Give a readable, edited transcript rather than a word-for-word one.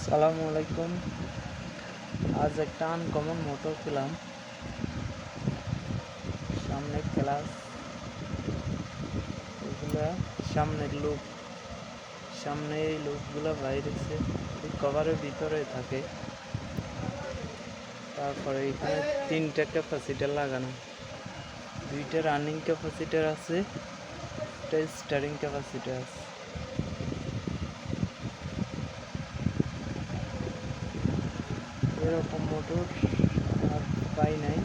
সালামু আলাইকুম। আজ একটা আনকমন মোটর পেলাম। সামনে ক্লাস, এগুলা সামনের লুক, সামনে এই লুকগুলা বাইরেছে, এই কভারের ভিতরে থাকে। তারপরে এখানে 3টা ক্যাপাসিটার লাগানো, 2টা রানিং ক্যাপাসিটার আছে, একটা স্টারিং ক্যাপাসিটার আছে। এরকম মোটর আর পাই নাই।